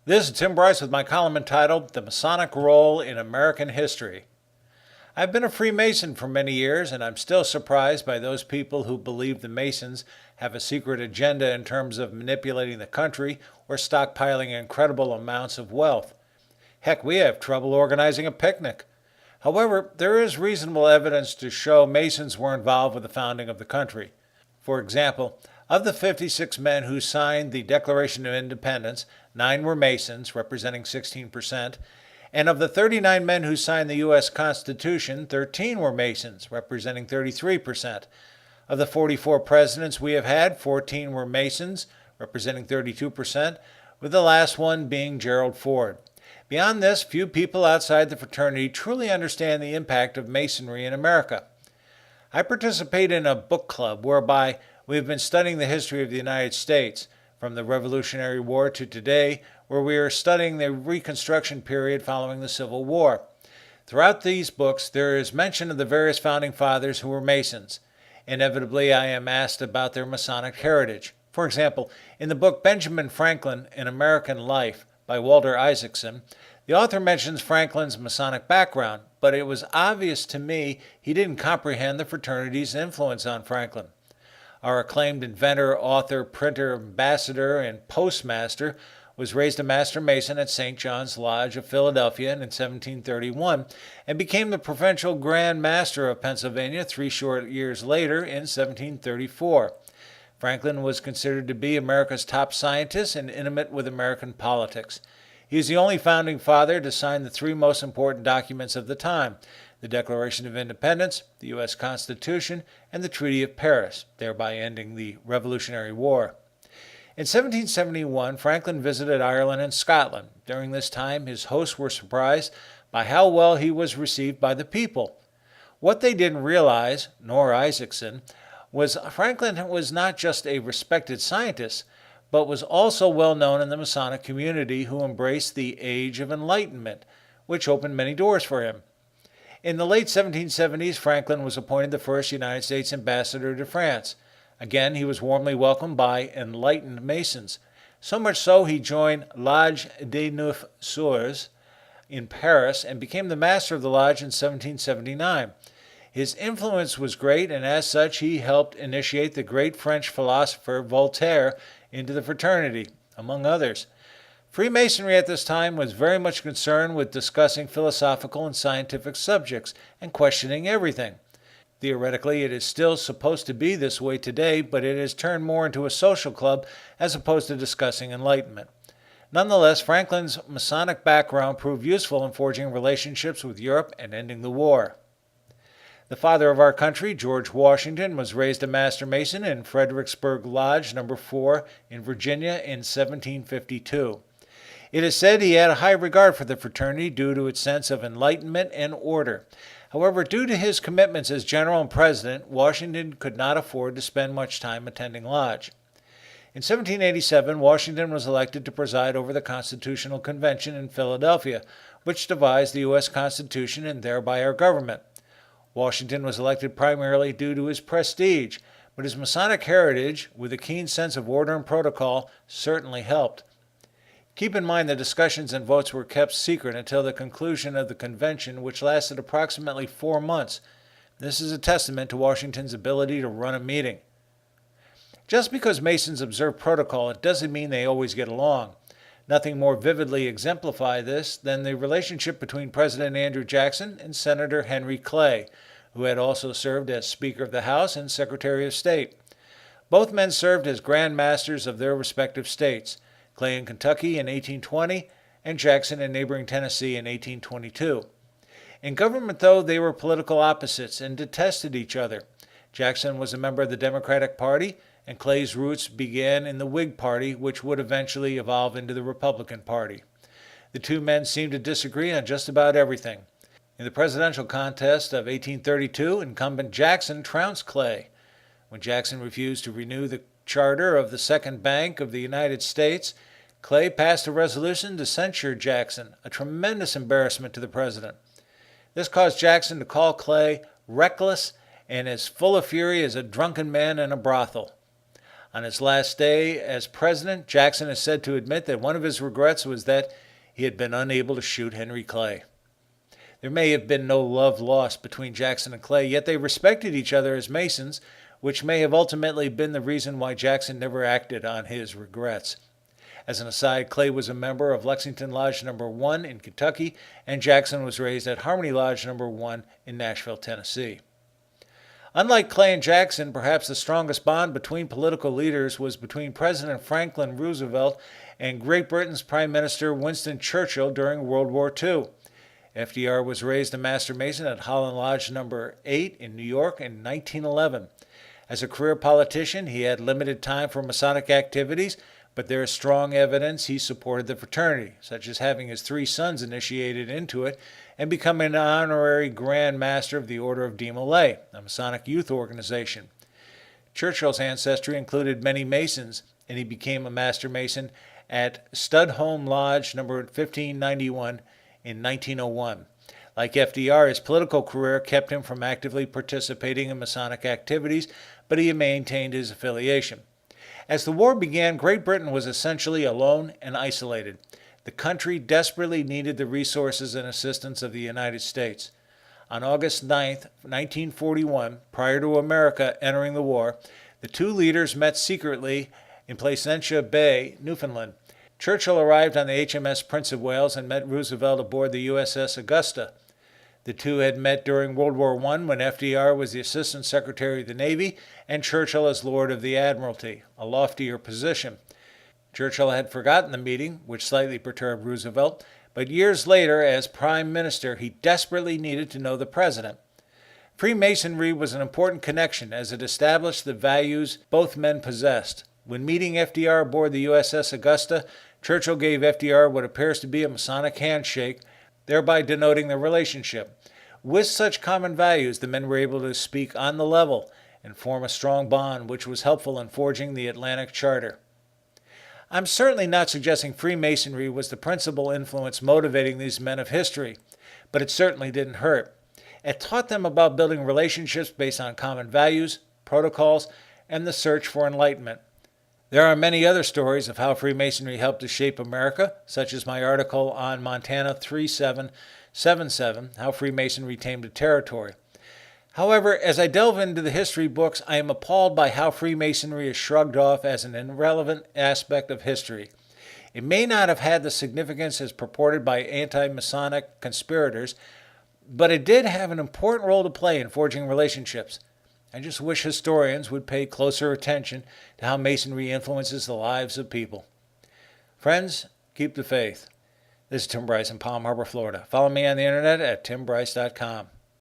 This is Tim Bryce with my column entitled The Masonic Role in American History. I've been a Freemason for many years, and I'm still surprised by those people who believe the Masons have a secret agenda in terms of manipulating the country or stockpiling incredible amounts of wealth. Heck, we have trouble organizing a picnic. However, there is reasonable evidence to show Masons were involved with the founding of the country. For example, of the 56 men who signed the Declaration of Independence, 9 were Masons, representing 16%, and of the 39 men who signed the U.S. Constitution, 13 were Masons, representing 33%. Of the 44 presidents we have had, 14 were Masons, representing 32%, with the last one being Gerald Ford. Beyond this, few people outside the fraternity truly understand the impact of Masonry in America. I participate in a book club whereby we have been studying the history of the United States, from the Revolutionary War to today, where we are studying the Reconstruction period following the Civil War. Throughout these books, there is mention of the various founding fathers who were Masons. Inevitably, I am asked about their Masonic heritage. For example, in the book Benjamin Franklin, An American Life by Walter Isaacson, the author mentions Franklin's Masonic background, but it was obvious to me he didn't comprehend the fraternity's influence on Franklin. Our acclaimed inventor, author, printer, ambassador, and postmaster was raised a Master Mason at St. John's Lodge of Philadelphia in 1731 and became the Provincial Grand Master of Pennsylvania 3 short years later in 1734. Franklin was considered to be America's top scientist and intimate with American politics. He is the only founding father to sign the 3 most important documents of the time: the Declaration of Independence, the U.S. Constitution, and the Treaty of Paris, thereby ending the Revolutionary War. In 1771, Franklin visited Ireland and Scotland. During this time, his hosts were surprised by how well he was received by the people. What they didn't realize, nor Isaacson, was Franklin was not just a respected scientist, but was also well known in the Masonic community, who embraced the Age of Enlightenment, which opened many doors for him. In the late 1770s, Franklin was appointed the first United States ambassador to France. Again, he was warmly welcomed by enlightened Masons. So much so, he joined Lodge des Neuf Sœurs in Paris and became the master of the lodge in 1779. His influence was great, and as such, he helped initiate the great French philosopher Voltaire into the fraternity, among others. Freemasonry at this time was very much concerned with discussing philosophical and scientific subjects and questioning everything. Theoretically, it is still supposed to be this way today, but it has turned more into a social club as opposed to discussing enlightenment. Nonetheless, Franklin's Masonic background proved useful in forging relationships with Europe and ending the war. The father of our country, George Washington, was raised a Master Mason in Fredericksburg Lodge No. 4 in Virginia in 1752. It is said he had a high regard for the fraternity due to its sense of enlightenment and order. However, due to his commitments as general and president, Washington could not afford to spend much time attending lodge. In 1787, Washington was elected to preside over the Constitutional Convention in Philadelphia, which devised the U.S. Constitution and thereby our government. Washington was elected primarily due to his prestige, but his Masonic heritage, with a keen sense of order and protocol, certainly helped. Keep in mind the discussions and votes were kept secret until the conclusion of the convention, which lasted approximately 4 months. This is a testament to Washington's ability to run a meeting. Just because Masons observe protocol, it doesn't mean they always get along. Nothing more vividly exemplifies this than the relationship between President Andrew Jackson and Senator Henry Clay, who had also served as Speaker of the House and Secretary of State. Both men served as Grand Masters of their respective states, Clay in Kentucky in 1820 and Jackson in neighboring Tennessee in 1822. In government, though, they were political opposites and detested each other. Jackson was a member of the Democratic Party, and Clay's roots began in the Whig Party, which would eventually evolve into the Republican Party. The 2 men seemed to disagree on just about everything. In the presidential contest of 1832, incumbent Jackson trounced Clay. When Jackson refused to renew the charter of the Second Bank of the United States, Clay passed a resolution to censure Jackson, a tremendous embarrassment to the president. This caused Jackson to call Clay reckless and as full of fury as a drunken man in a brothel. On his last day as president, Jackson is said to admit that one of his regrets was that he had been unable to shoot Henry Clay. There may have been no love lost between Jackson and Clay, yet they respected each other as Masons, which may have ultimately been the reason why Jackson never acted on his regrets. As an aside, Clay was a member of Lexington Lodge No. 1 in Kentucky, and Jackson was raised at Harmony Lodge No. 1 in Nashville, Tennessee. Unlike Clay and Jackson, perhaps the strongest bond between political leaders was between President Franklin Roosevelt and Great Britain's Prime Minister Winston Churchill during World War II. FDR was raised a Master Mason at Holland Lodge No. 8 in New York in 1911. As a career politician, he had limited time for Masonic activities, but there is strong evidence he supported the fraternity, such as having his 3 sons initiated into it and becoming an honorary Grand Master of the Order of D. Malay, a Masonic youth organization. Churchill's ancestry included many Masons, and he became a Master Mason at Studholme Lodge No. 1591 in 1901. Like FDR, his political career kept him from actively participating in Masonic activities, but he maintained his affiliation. As the war began, Great Britain was essentially alone and isolated. The country desperately needed the resources and assistance of the United States. On August 9, 1941, prior to America entering the war, the two leaders met secretly in Placentia Bay, Newfoundland. Churchill arrived on the HMS Prince of Wales and met Roosevelt aboard the USS Augusta. The two had met during World War I when FDR was the Assistant Secretary of the Navy and Churchill as Lord of the Admiralty, a loftier position. Churchill had forgotten the meeting, which slightly perturbed Roosevelt, but years later, as Prime Minister, he desperately needed to know the President. Freemasonry was an important connection as it established the values both men possessed. When meeting FDR aboard the USS Augusta, Churchill gave FDR what appears to be a Masonic handshake, thereby denoting the relationship. With such common values, the men were able to speak on the level and form a strong bond, which was helpful in forging the Atlantic Charter. I'm certainly not suggesting Freemasonry was the principal influence motivating these men of history, but it certainly didn't hurt. It taught them about building relationships based on common values, protocols, and the search for enlightenment. There are many other stories of how Freemasonry helped to shape America, such as my article on Montana 3777, How Freemasonry Tamed a Territory. However, as I delve into the history books, I am appalled by how Freemasonry is shrugged off as an irrelevant aspect of history. It may not have had the significance as purported by anti-Masonic conspirators, but it did have an important role to play in forging relationships. I just wish historians would pay closer attention to how Masonry influences the lives of people. Friends, keep the faith. This is Tim Bryce in Palm Harbor, Florida. Follow me on the internet at timbryce.com.